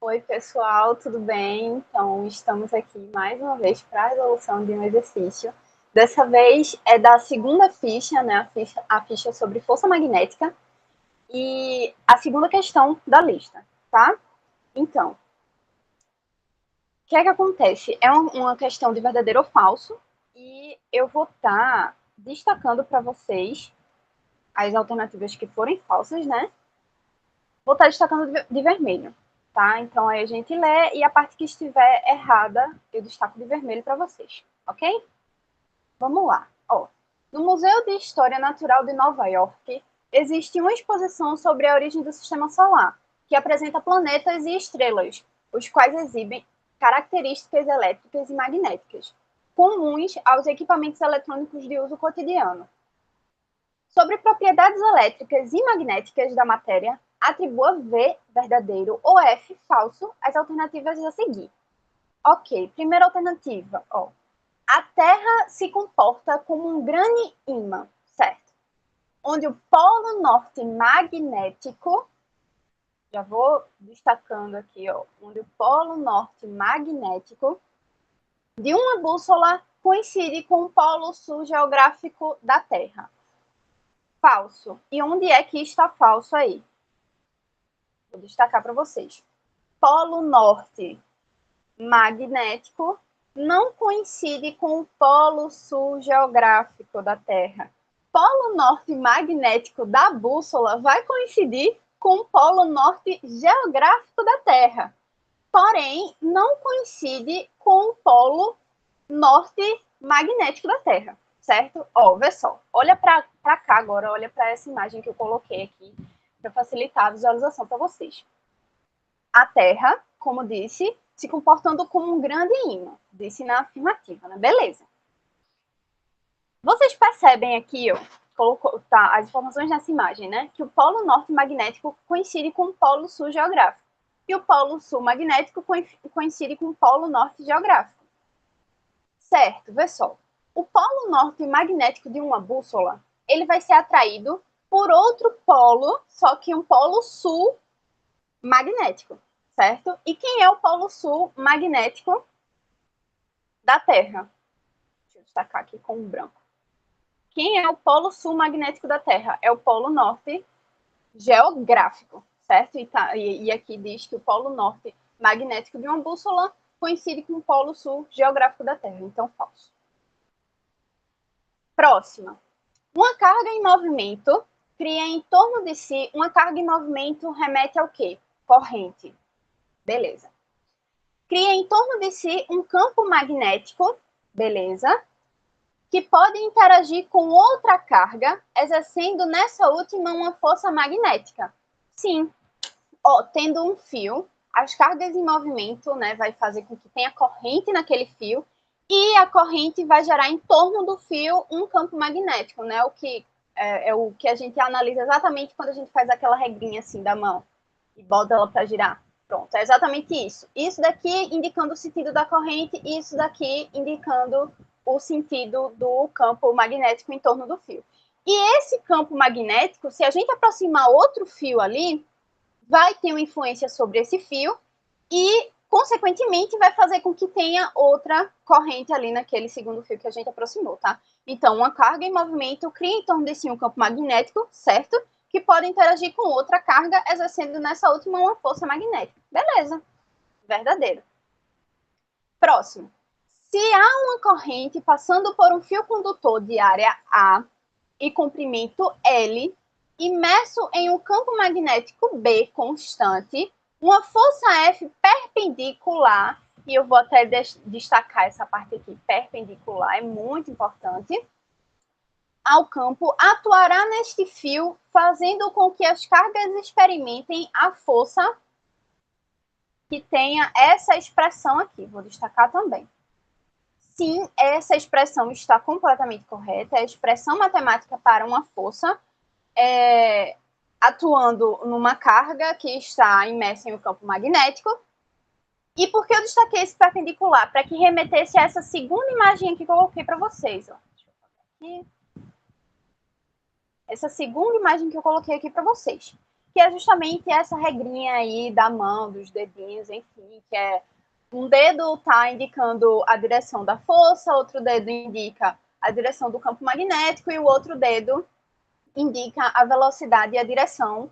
Oi, pessoal, tudo bem? Então, estamos aqui mais uma vez para a resolução de um exercício. Dessa vez é da segunda ficha, né? A ficha sobre força magnética e a segunda questão da lista, tá? Então, o que é que acontece? É uma questão de verdadeiro ou falso e eu vou estar destacando para vocês as alternativas que forem falsas, né? Vou estar destacando de vermelho, tá? Então aí a gente lê e a parte que estiver errada eu destaco de vermelho para vocês, ok? Vamos lá. Ó, no Museu de História Natural de Nova York existe uma exposição sobre a origem do Sistema Solar, que apresenta planetas e estrelas, os quais exibem características elétricas e magnéticas, comuns aos equipamentos eletrônicos de uso cotidiano. Sobre propriedades elétricas e magnéticas da matéria, atribua V verdadeiro ou F falso às alternativas a seguir. Ok, primeira alternativa, ó. A Terra se comporta como um grande ímã, certo? Onde o polo norte magnético, já vou destacando aqui, ó, onde o polo norte magnético de uma bússola coincide com o polo sul geográfico da Terra. Falso. E onde é que está falso aí? Vou destacar para vocês. Polo norte magnético não coincide com o polo sul geográfico da Terra. Polo norte magnético da bússola vai coincidir com o polo norte geográfico da Terra. Porém, não coincide com o polo norte magnético da Terra, certo? Ó, vê só. Olha para cá agora, olha para essa imagem que eu coloquei aqui para facilitar a visualização para vocês. A Terra, como disse, se comportando como um grande ímã, disse na afirmativa, né? Beleza. Vocês percebem aqui, ó, colocou, tá, as informações nessa imagem, né? Que o polo norte magnético coincide com o polo sul geográfico. E o polo sul magnético coincide com o polo norte geográfico. Certo, vê só. O polo norte magnético de uma bússola, ele vai ser atraído por outro polo, só que um polo sul magnético, certo? E quem é o polo sul magnético da Terra? Deixa eu destacar aqui com um branco. Quem é o polo sul magnético da Terra? É o polo norte geográfico, certo? E aqui diz que o polo norte magnético de uma bússola coincide com o polo sul geográfico da Terra, então falso. Próxima. Uma carga em movimento cria em torno de si uma carga em movimento remete ao quê? Corrente. Beleza. Cria em torno de si um campo magnético, beleza, que pode interagir com outra carga, exercendo nessa última uma força magnética. Sim, ó, tendo um fio, as cargas em movimento, né, vai fazer com que tenha corrente naquele fio e a corrente vai gerar em torno do fio um campo magnético, né, o que é o que a gente analisa exatamente quando a gente faz aquela regrinha assim da mão e bota ela para girar. Pronto, é exatamente isso. Isso daqui indicando o sentido da corrente e isso daqui indicando o sentido do campo magnético em torno do fio. E esse campo magnético, se a gente aproximar outro fio ali, vai ter uma influência sobre esse fio e, consequentemente, vai fazer com que tenha outra corrente ali naquele segundo fio que a gente aproximou, tá? Então, uma carga em movimento cria em torno de si um campo magnético, certo? Que pode interagir com outra carga, exercendo nessa última uma força magnética. Beleza. Verdadeiro. Próximo. Se há uma corrente passando por um fio condutor de área A e comprimento L, imerso em um campo magnético B constante, uma força F perpendicular, e eu vou até destacar essa parte aqui, perpendicular, é muito importante, ao campo, atuará neste fio, fazendo com que as cargas experimentem a força que tenha essa expressão aqui. Vou destacar também. Sim, essa expressão está completamente correta. É a expressão matemática para uma força atuando numa carga que está imersa em um campo magnético. E por que eu destaquei esse perpendicular? Para que remetesse a essa segunda imagem aqui que eu coloquei para vocês. Ó. Deixa eu fazer aqui. Essa segunda imagem que eu coloquei aqui para vocês. que é justamente essa regrinha aí da mão, dos dedinhos, enfim, que é um dedo está indicando a direção da força, outro dedo indica a direção do campo magnético e o outro dedo indica a velocidade e a direção,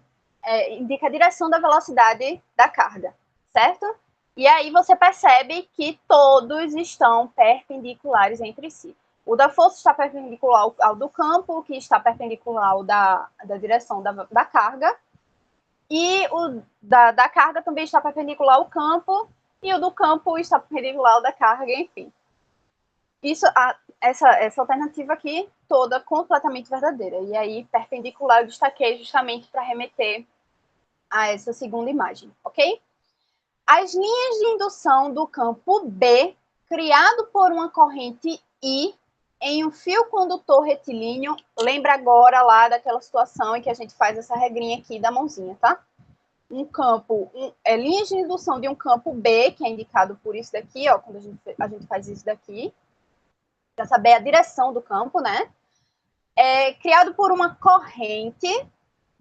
indica a direção da velocidade da carga, certo? E aí você percebe que todos estão perpendiculares entre si. O da força está perpendicular ao do campo, que está perpendicular ao da direção da carga, e o da carga também está perpendicular ao campo, e o do campo está perpendicular ao da carga, enfim. Essa alternativa aqui, toda completamente verdadeira. E aí, perpendicular, eu destaquei justamente para remeter a essa segunda imagem, ok? As linhas de indução do campo B, criado por uma corrente I em um fio condutor retilíneo, lembra agora lá daquela situação em que a gente faz essa regrinha aqui da mãozinha, tá? Linhas de indução de um campo B, que é indicado por isso daqui, ó, quando a gente faz isso daqui, para saber a direção do campo, né? É criado por uma corrente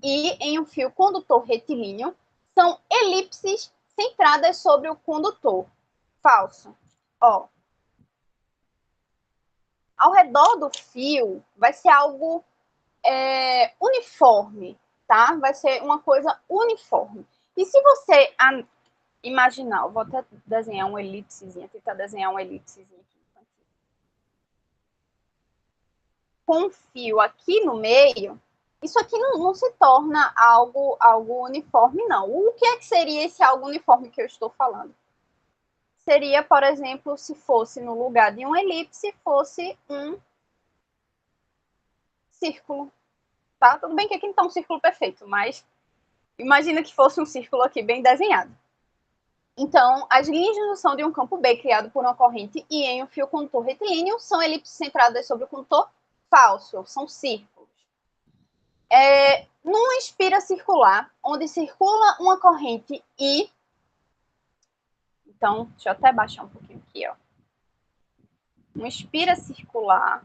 e em um fio condutor retilíneo, são elipses centradas sobre o condutor. Falso. Ó. Ao redor do fio vai ser algo uniforme, tá? Vai ser uma coisa uniforme. E se você imaginar, eu vou até desenhar uma elipsezinha, tentar desenhar uma elipsezinha aqui. Com um fio aqui no meio, isso aqui não se torna algo uniforme, não. O que é que seria esse algo uniforme que eu estou falando? Seria, por exemplo, se fosse no lugar de uma elipse, fosse um círculo, tá? Tudo bem que aqui não está um círculo perfeito, mas imagina que fosse um círculo aqui bem desenhado. Então, as linhas de indução de um campo B criado por uma corrente I em um fio condutor retilíneo são elipses centradas sobre o condutor? Falso, são círculos. Numa espira circular, onde circula uma corrente I, então, deixa eu até baixar um pouquinho aqui, ó. Uma espira circular,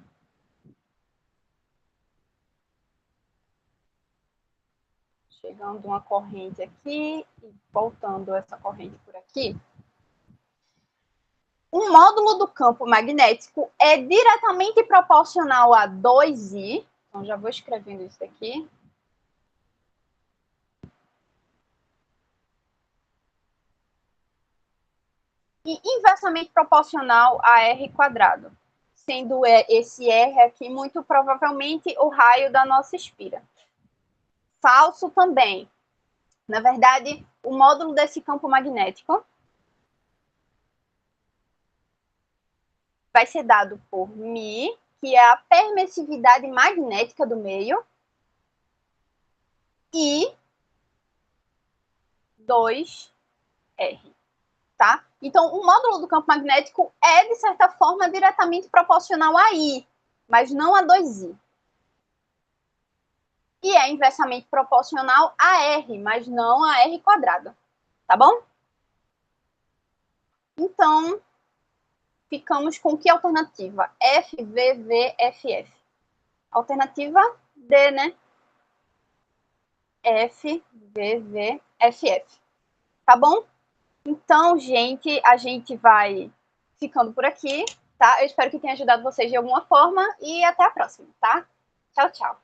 chegando uma corrente aqui e voltando essa corrente por aqui. O módulo do campo magnético é diretamente proporcional a 2I, então já vou escrevendo isso aqui. E inversamente proporcional a R², sendo esse R aqui muito provavelmente o raio da nossa espira. Falso também. Na verdade, o módulo desse campo magnético vai ser dado por μ, que é a permissividade magnética do meio, e 2R, tá? Então, o módulo do campo magnético é, de certa forma, diretamente proporcional a I, mas não a 2I. E é inversamente proporcional a R, mas não a R², tá bom? Então, ficamos com que alternativa? F, V, V, F, F. Alternativa D, né? F, V, V, F, F. Tá bom? Então, gente, a gente vai ficando por aqui, tá? Eu espero que tenha ajudado vocês de alguma forma e até a próxima, tá? Tchau, tchau.